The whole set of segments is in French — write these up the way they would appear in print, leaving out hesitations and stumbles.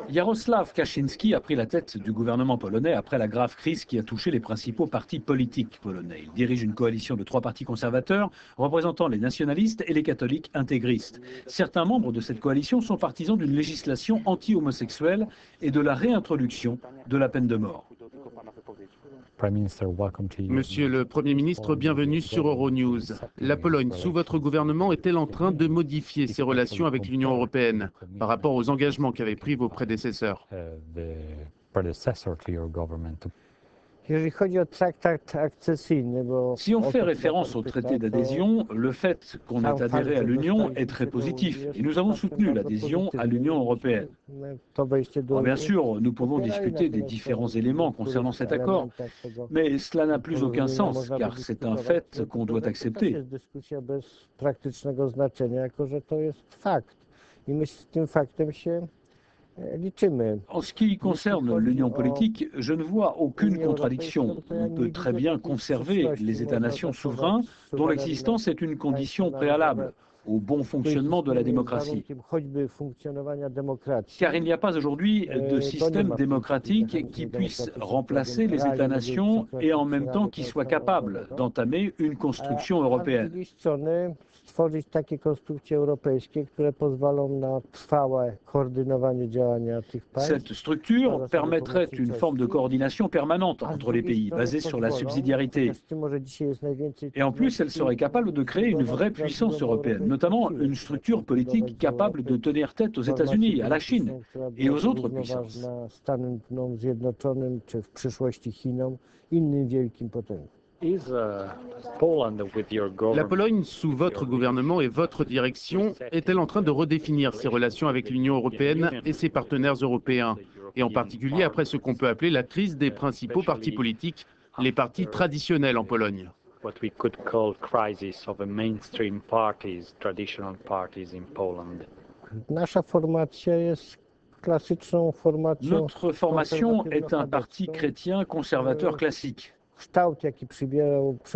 Jarosław Kaczynski a pris la tête du gouvernement polonais après la grave crise qui a touché les principaux partis politiques polonais. Il dirige une coalition de 3 partis conservateurs représentant les nationalistes et les catholiques intégristes. Certains membres de cette coalition sont partisans d'une législation anti-homosexuelle et de la réintroduction de la peine de mort. Monsieur le Premier ministre, bienvenue sur Euronews. La Pologne, sous votre gouvernement, est-elle en train de modifier ses relations avec l'Union européenne par rapport aux engagements qu'avaient pris vos prédécesseurs? Si on fait référence au traité d'adhésion, le fait qu'on ait adhéré à l'Union est très positif et nous avons soutenu l'adhésion à l'Union européenne. Alors bien sûr, nous pouvons discuter des différents éléments concernant cet accord, mais cela n'a plus aucun sens car c'est un fait qu'on doit accepter. En ce qui concerne l'union politique, je ne vois aucune contradiction. On peut très bien conserver les États-nations souverains dont l'existence est une condition préalable au bon fonctionnement de la démocratie. Car il n'y a pas aujourd'hui de système démocratique qui puisse remplacer les États-nations et en même temps qui soit capable d'entamer une construction européenne. Cette structure permettrait une forme de coordination permanente entre les pays, basée sur la subsidiarité. Et en plus, elle serait capable de créer une vraie puissance européenne, notamment une structure politique capable de tenir tête aux États-Unis, à la Chine et aux autres puissances. La Pologne, sous votre gouvernement et votre direction, est-elle en train de redéfinir ses relations avec l'Union européenne et ses partenaires européens, et en particulier après ce qu'on peut appeler la crise des principaux partis politiques, les partis traditionnels en Pologne? Notre formation est un parti chrétien conservateur classique.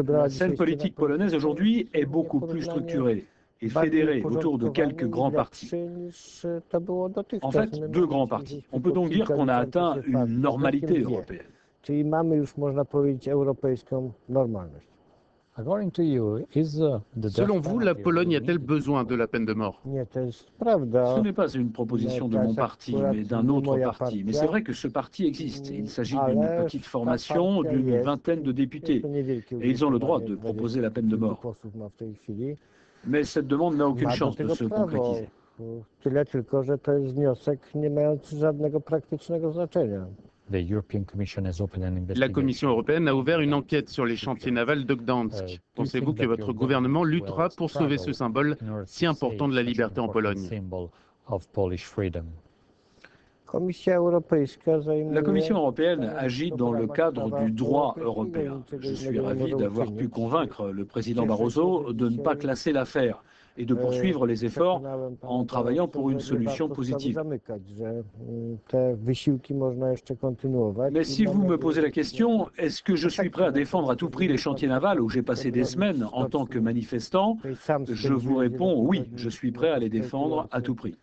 La scène politique polonaise aujourd'hui est beaucoup plus structurée et fédérée autour de quelques grands partis. En fait, 2 grands partis. On peut donc dire qu'on a atteint une normalité européenne. Selon vous, la Pologne a-t-elle besoin de la peine de mort? Ce n'est pas une proposition de mon parti, mais d'un autre parti. Mais c'est vrai que ce parti existe. Il s'agit d'une petite formation d'une vingtaine de députés. Et ils ont le droit de proposer la peine de mort. Mais cette demande n'a aucune chance de se concrétiser. La Commission européenne a ouvert une enquête sur les chantiers navals de Gdansk. Pensez-vous que votre gouvernement luttera pour sauver ce symbole si important de la liberté en Pologne? La Commission européenne agit dans le cadre du droit européen. Je suis ravi d'avoir pu convaincre le président Barroso de ne pas classer l'affaire et de poursuivre les efforts en travaillant pour une solution positive. Mais si vous me posez la question, est-ce que je suis prêt à défendre à tout prix les chantiers navals où j'ai passé des semaines en tant que manifestant? Je vous réponds oui, je suis prêt à les défendre à tout prix.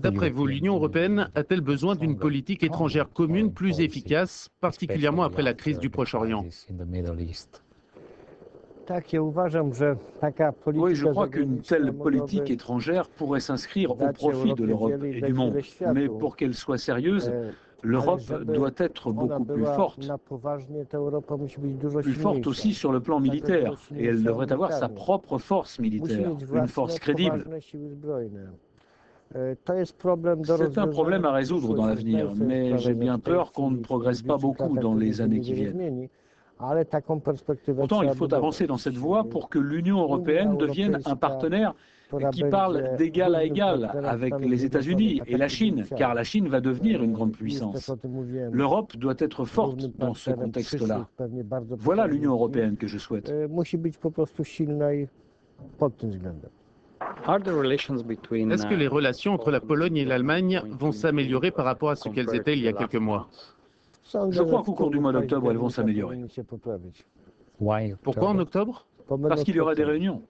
D'après vous, l'Union européenne a-t-elle besoin d'une politique étrangère commune plus efficace, particulièrement après la crise du Proche-Orient? Oui, je crois qu'une telle politique étrangère pourrait s'inscrire au profit de l'Europe et du monde. Mais pour qu'elle soit sérieuse, l'Europe doit être beaucoup plus forte aussi sur le plan militaire, et elle devrait avoir sa propre force militaire, une force crédible. C'est un problème à résoudre dans l'avenir, mais j'ai bien peur qu'on ne progresse pas beaucoup dans les années qui viennent. Pourtant, il faut avancer dans cette voie pour que l'Union européenne devienne un partenaire qui parle d'égal à égal avec les États-Unis et la Chine, car la Chine va devenir une grande puissance. L'Europe doit être forte dans ce contexte-là. Voilà l'Union européenne que je souhaite. Est-ce que les relations entre la Pologne et l'Allemagne vont s'améliorer par rapport à ce qu'elles étaient il y a quelques mois? Je crois qu'au cours du mois d'octobre, elles vont s'améliorer. Pourquoi en octobre? Parce qu'il y aura des réunions.